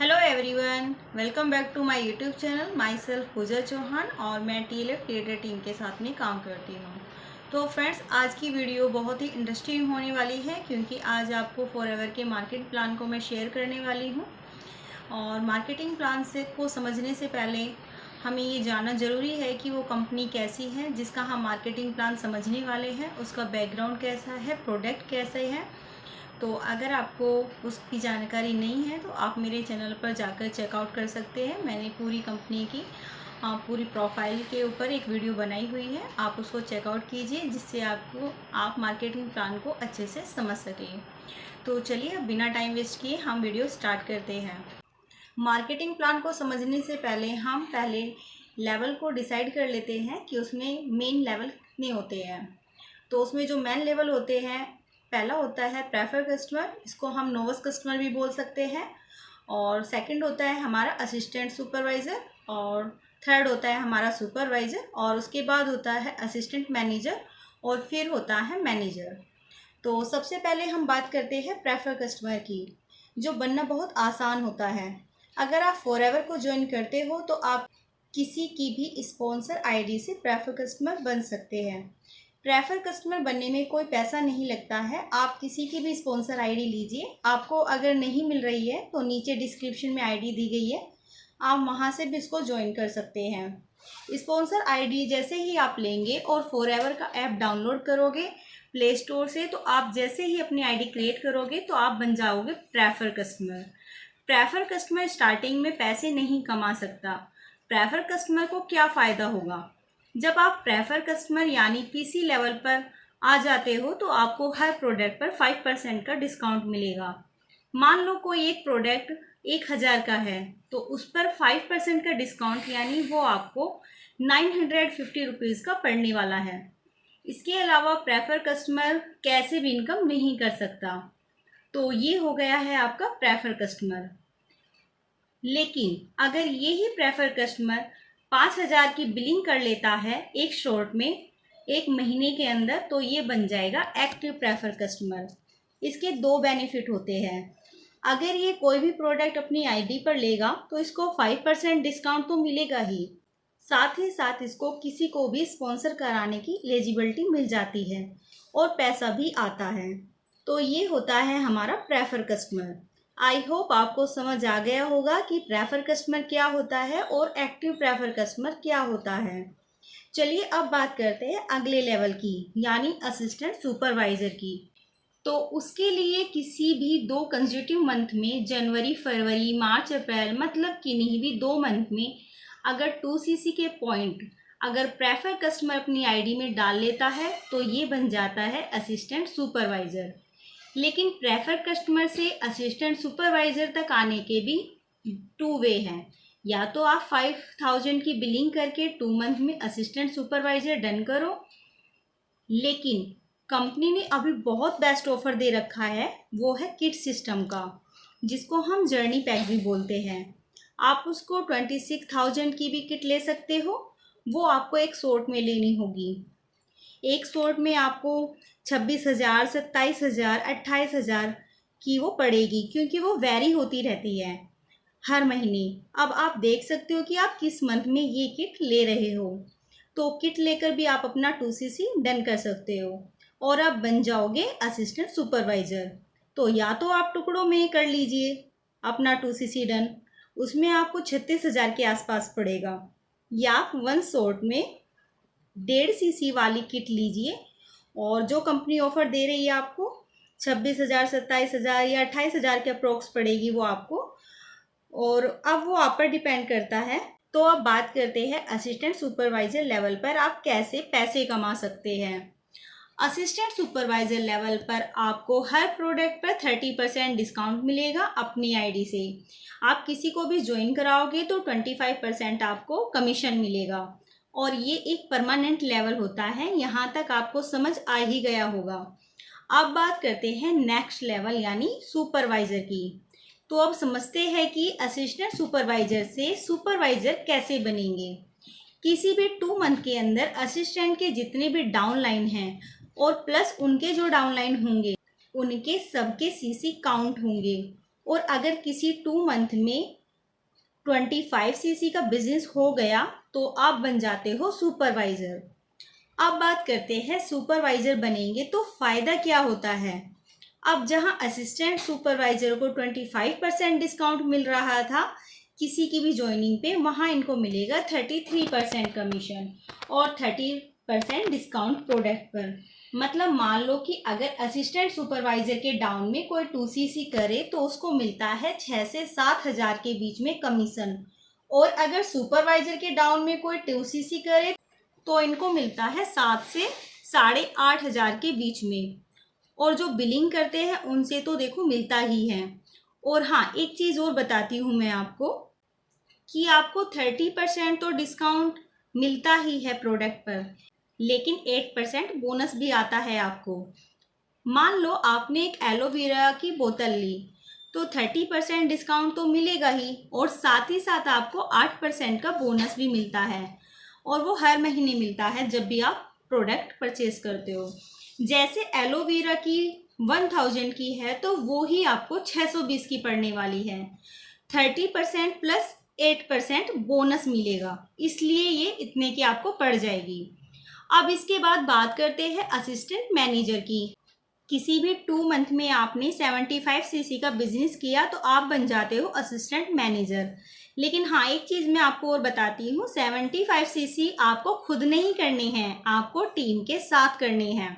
Hello everyone, welcome back to my YouTube channel. Myself Pooja Chauhan और मैं TLF creator team के साथ में काम करती हूँ। तो फ्रेंड्स, आज की वीडियो बहुत ही इंटरेस्टिंग होने वाली है क्योंकि आज आपको फॉरएवर के मार्केटिंग प्लान को मैं शेयर करने वाली हूँ। और मार्केटिंग प्लान को समझने से पहले हमें ये जानना ज़रूरी है कि वो कंपनी कैसी है जिसका हम मार्केटिंग प्लान समझने वाले हैं, उसका बैकग्राउंड कैसा है, प्रोडक्ट कैसे है। तो अगर आपको उसकी जानकारी नहीं है तो आप मेरे चैनल पर जाकर चेकआउट कर सकते हैं। मैंने पूरी कंपनी की पूरी प्रोफाइल के ऊपर एक वीडियो बनाई हुई है, आप उसको चेकआउट कीजिए जिससे आप मार्केटिंग प्लान को अच्छे से समझ सकें। तो चलिए अब बिना टाइम वेस्ट किए हम वीडियो स्टार्ट करते हैं। मार्केटिंग प्लान को समझने से पहले लेवल को डिसाइड कर लेते हैं कि उसमें मेन लेवल कितने होते हैं। तो उसमें जो मेन लेवल होते हैं, पहला होता है प्रेफर कस्टमर, इसको हम नोवस कस्टमर भी बोल सकते हैं। और सेकंड होता है हमारा असिस्टेंट सुपरवाइज़र, और थर्ड होता है हमारा सुपरवाइज़र, और उसके बाद होता है असिस्टेंट मैनेजर, और फिर होता है मैनेजर। तो सबसे पहले हम बात करते हैं प्रेफर कस्टमर की, जो बनना बहुत आसान होता है। अगर आप फॉरएवर को ज्वाइन करते हो तो आप किसी की भी स्पॉन्सर आईडी से प्रेफर कस्टमर बन सकते हैं। प्रेफर कस्टमर बनने में कोई पैसा नहीं लगता है। आप किसी की भी स्पॉन्सर आईडी लीजिए, आपको अगर नहीं मिल रही है तो नीचे डिस्क्रिप्शन में आईडी दी गई है, आप वहां से भी इसको ज्वाइन कर सकते हैं। स्पॉन्सर आईडी जैसे ही आप लेंगे और फॉरएवर का ऐप डाउनलोड करोगे प्ले स्टोर से, तो आप जैसे ही अपनी आईडी क्रिएट करोगे तो आप बन जाओगे prefer customer. Prefer customer starting में पैसे नहीं कमा सकता। प्रेफर कस्टमर को क्या फ़ायदा होगा? जब आप प्रेफर कस्टमर यानी PC लेवल पर आ जाते हो तो आपको हर प्रोडक्ट पर 5% का डिस्काउंट मिलेगा। मान लो कोई एक प्रोडक्ट 1000 का है तो उस पर 5% का डिस्काउंट यानी वो आपको 950 रुपीज़ का पड़ने वाला है। इसके अलावा प्रेफर कस्टमर कैसे भी इनकम नहीं कर सकता। तो ये हो गया है आपका प्रेफर कस्टमर। लेकिन अगर यही प्रेफर कस्टमर 5000 की बिलिंग कर लेता है एक शॉर्ट में, एक महीने के अंदर, तो ये बन जाएगा एक्टिव प्रेफर कस्टमर। इसके दो बेनिफिट होते हैं। अगर ये कोई भी प्रोडक्ट अपनी आईडी पर लेगा तो इसको 5% डिस्काउंट तो मिलेगा ही, साथ ही साथ इसको किसी को भी स्पॉन्सर कराने की एलिजिबिलिटी मिल जाती है और पैसा भी आता है। तो ये होता है हमारा प्रेफर कस्टमर। आई होप आपको समझ आ गया होगा कि प्रेफर कस्टमर क्या होता है और एक्टिव प्रेफर कस्टमर क्या होता है। चलिए अब बात करते हैं अगले लेवल की, यानी असिस्टेंट सुपरवाइज़र की। तो उसके लिए किसी भी 2 कंसेक्यूटिव मंथ में, जनवरी, फरवरी, मार्च, अप्रैल, मतलब किन्हीं भी 2 मंथ में अगर 2cc के पॉइंट अगर प्रेफर कस्टमर अपनी आईडी में डाल लेता है तो ये बन जाता है असिस्टेंट सुपरवाइज़र। लेकिन प्रेफर कस्टमर से असिस्टेंट सुपरवाइज़र तक आने के भी 2 वे हैं। या तो आप 5000 की बिलिंग करके 2 मंथ में असिस्टेंट सुपरवाइज़र डन करो, लेकिन कंपनी ने अभी बहुत बेस्ट ऑफर दे रखा है, वो है किट सिस्टम का, जिसको हम जर्नी पैक भी बोलते हैं। आप उसको 26,000 की भी किट ले सकते हो, वो आपको एक शॉर्ट में लेनी होगी। एक शॉर्ट में आपको 26,000, 27,000, 28,000 की वो पड़ेगी, क्योंकि वो वेरी होती रहती है हर महीने। अब आप देख सकते हो कि आप किस मंथ में ये किट ले रहे हो। तो किट लेकर भी आप अपना 2cc डन कर सकते हो और आप बन जाओगे असिस्टेंट सुपरवाइज़र। तो या तो आप टुकड़ों में कर लीजिए अपना 2cc डन, उसमें आपको 36,000 के आसपास पड़ेगा, या आप 1 शॉट में 1.5cc वाली किट लीजिए और जो कंपनी ऑफर दे रही है आपको 26,000, 27,000 या 28,000 के अप्रोक्स पड़ेगी वो आपको। और अब वो आप पर डिपेंड करता है। तो अब बात करते हैं असिस्टेंट सुपरवाइज़र लेवल पर आप कैसे पैसे कमा सकते हैं। असिस्टेंट सुपरवाइज़र लेवल पर आपको हर प्रोडक्ट पर 30% डिस्काउंट मिलेगा अपनी आईडी से। आप किसी को भी ज्वाइन कराओगे तो 25% आपको कमीशन मिलेगा, और ये एक परमानेंट लेवल होता है। यहाँ तक आपको समझ आ ही गया होगा। अब बात करते हैं नेक्स्ट लेवल यानी सुपरवाइज़र की। तो अब समझते हैं कि असिस्टेंट सुपरवाइज़र से सुपरवाइज़र कैसे बनेंगे। किसी भी 2 मंथ के अंदर असिस्टेंट के जितने भी डाउनलाइन हैं और प्लस उनके जो डाउनलाइन होंगे उनके सबके CC काउंट होंगे और अगर किसी 2 मंथ में 25 सीसी का बिजनेस हो गया तो आप बन जाते हो सुपरवाइज़र। अब बात करते हैं सुपरवाइज़र बनेंगे तो फ़ायदा क्या होता है। अब जहां असिस्टेंट सुपरवाइज़र को 25% डिस्काउंट मिल रहा था किसी की भी ज्वाइनिंग पे, वहां इनको मिलेगा 33% कमीशन और 30% डिस्काउंट प्रोडक्ट पर। मतलब मान लो कि अगर असिस्टेंट सुपरवाइज़र के डाउन में कोई 2cc करे तो उसको मिलता है 6 से 7 हज़ार के बीच में कमीशन, और अगर सुपरवाइज़र के डाउन में कोई 2cc करे तो इनको मिलता है 7 से 8.5 हज़ार के बीच में। और जो बिलिंग करते हैं उनसे तो देखो मिलता ही है। और हाँ, एक चीज़ और बताती हूँ मैं आपको कि आपको 30% तो डिस्काउंट मिलता ही है प्रोडक्ट पर, लेकिन 8% बोनस भी आता है आपको। मान लो आपने एक एलोवेरा की बोतल ली तो 30% डिस्काउंट तो मिलेगा ही, और साथ ही साथ आपको 8% का बोनस भी मिलता है, और वो हर महीने मिलता है जब भी आप प्रोडक्ट परचेज करते हो। जैसे एलोवेरा की 1000 की है तो वो ही आपको 620 की पड़ने वाली है। 30% प्लस 8% बोनस मिलेगा, इसलिए ये इतने की आपको पड़ जाएगी। अब इसके बाद बात करते हैं असिस्टेंट मैनेजर की। किसी भी 2 मंथ में आपने 75 सीसी का बिजनेस किया तो आप बन जाते हो असिस्टेंट मैनेजर। लेकिन हाँ, एक चीज़ मैं आपको और बताती हूँ, 75 सीसी आपको खुद नहीं करने हैं, आपको टीम के साथ करने हैं।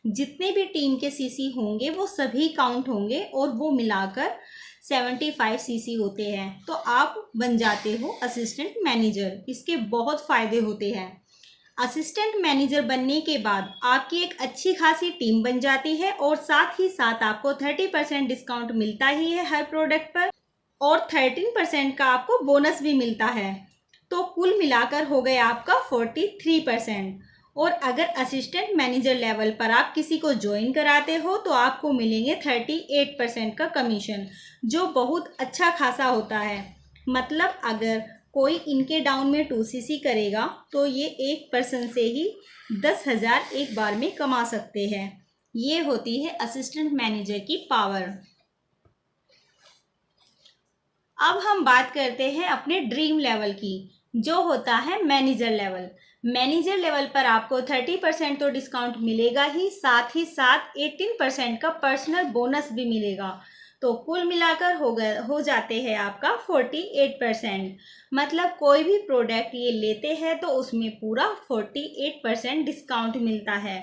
जितने भी टीम के सीसी होंगे वो सभी काउंट होंगे और वो मिलाकर 75 सीसी होते हैं, तो आप बन जाते हो असिस्टेंट मैनेजर। इसके बहुत फ़ायदे होते हैं। असिस्टेंट मैनेजर बनने के बाद आपकी एक अच्छी खासी टीम बन जाती है, और साथ ही साथ आपको 30% डिस्काउंट मिलता ही है हर प्रोडक्ट पर, और 13% का आपको बोनस भी मिलता है। तो कुल मिलाकर हो गया आपका 43%। और अगर असिस्टेंट मैनेजर लेवल पर आप किसी को ज्वाइन कराते हो तो आपको मिलेंगे 38% का कमीशन, जो बहुत अच्छा खासा होता है। मतलब अगर कोई इनके डाउन में 2cc करेगा तो ये एक पर्सन से ही 10,000 एक बार में कमा सकते हैं। ये होती है असिस्टेंट मैनेजर की पावर। अब हम बात करते हैं अपने ड्रीम लेवल की, जो होता है मैनेजर लेवल। मैनेजर लेवल पर आपको 30% तो डिस्काउंट मिलेगा ही, साथ ही साथ 18% का पर्सनल बोनस भी मिलेगा। तो कुल मिलाकर हो जाते हैं आपका 48%। मतलब कोई भी प्रोडक्ट ये लेते हैं तो उसमें पूरा 48% डिस्काउंट मिलता है।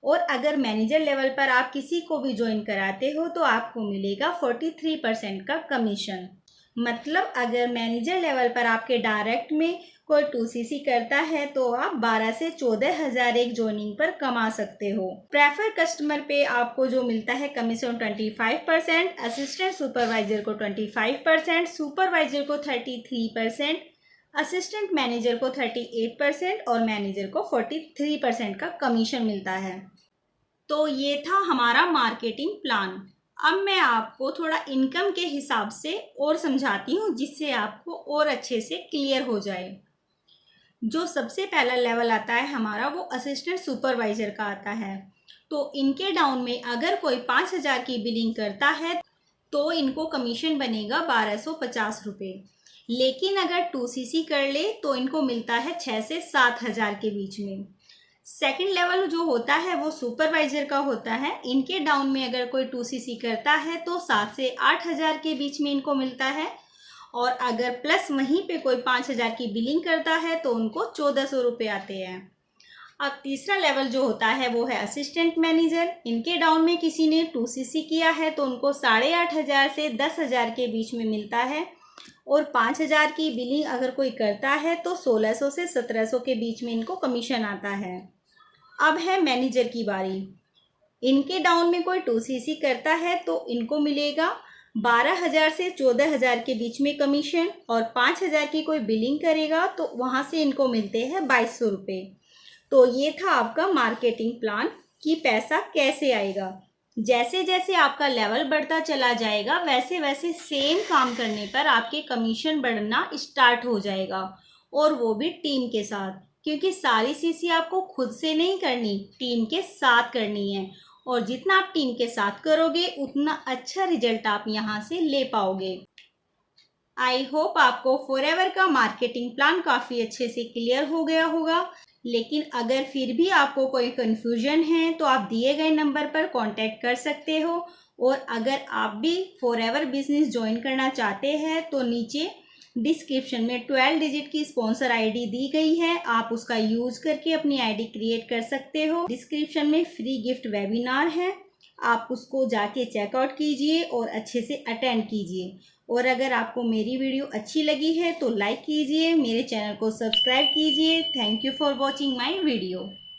और अगर मैनेजर लेवल पर आप किसी को भी ज्वाइन कराते हो तो आपको मिलेगा 43% का कमीशन। मतलब अगर मैनेजर लेवल पर आपके डायरेक्ट में कोई 2cc करता है तो आप 12 से 14 हज़ार एक ज्वाइनिंग पर कमा सकते हो। प्रेफर कस्टमर पे आपको जो मिलता है कमीशन 25%, असिस्टेंट सुपरवाइजर को 25%, सुपरवाइजर को 33%, असिस्टेंट मैनेजर को 38% और मैनेजर को 43% का कमीशन मिलता है। तो ये था हमारा मार्केटिंग प्लान। अब मैं आपको थोड़ा इनकम के हिसाब से और समझाती हूँ जिससे आपको और अच्छे से क्लियर हो जाए। जो सबसे पहला लेवल आता है हमारा वो असिस्टेंट सुपरवाइज़र का आता है। तो इनके डाउन में अगर कोई 5,000 की बिलिंग करता है तो इनको कमीशन बनेगा 1250 रुपये। लेकिन अगर 2cc कर ले तो इनको मिलता है 6 से 7 हज़ार के बीच में। सेकंड लेवल जो होता है वो सुपरवाइज़र का होता है। इनके डाउन में अगर कोई 2cc करता है तो 7 से 8 हज़ार के बीच में इनको मिलता है, और अगर प्लस वहीं पे कोई 5,000 की बिलिंग करता है तो उनको 1400 रुपये आते हैं। अब तीसरा लेवल जो होता है वो है असिस्टेंट मैनेजर। इनके डाउन में किसी ने 2cc किया है तो उनको 8,500 से 10,000 के बीच में मिलता है, और 5,000 की बिलिंग अगर कोई करता है तो 1600 से 1700 के बीच में इनको कमीशन आता है। अब है मैनेजर की बारी। इनके डाउन में कोई 2cc करता है तो इनको मिलेगा 12,000 से 14,000 के बीच में कमीशन, और 5,000 की कोई बिलिंग करेगा तो वहाँ से इनको मिलते हैं 2200 रुपये। तो ये था आपका मार्केटिंग प्लान कि पैसा कैसे आएगा। जैसे जैसे आपका लेवल बढ़ता चला जाएगा वैसे वैसे सेम काम करने पर आपके कमीशन बढ़ना स्टार्ट हो जाएगा, और वो भी टीम के साथ, क्योंकि सारी सीसी आपको खुद से नहीं करनी, टीम के साथ करनी है। और जितना आप टीम के साथ करोगे उतना अच्छा रिजल्ट आप यहाँ से ले पाओगे। आई होप आपको फॉरएवर का मार्केटिंग प्लान काफ़ी अच्छे से क्लियर हो गया होगा। लेकिन अगर फिर भी आपको कोई कन्फ्यूजन है तो आप दिए गए नंबर पर कांटेक्ट कर सकते हो। और अगर आप भी फॉरएवर बिजनेस ज्वाइन करना चाहते हैं तो नीचे डिस्क्रिप्शन में 12 डिजिट की स्पॉन्सर आईडी दी गई है, आप उसका यूज करके अपनी आईडी क्रिएट कर सकते हो। डिस्क्रिप्शन में फ्री गिफ्ट वेबिनार है, आप उसको जाके चेकआउट कीजिए और अच्छे से अटेंड कीजिए। और अगर आपको मेरी वीडियो अच्छी लगी है तो लाइक कीजिए, मेरे चैनल को सब्सक्राइब कीजिए। Thank you for watching my video.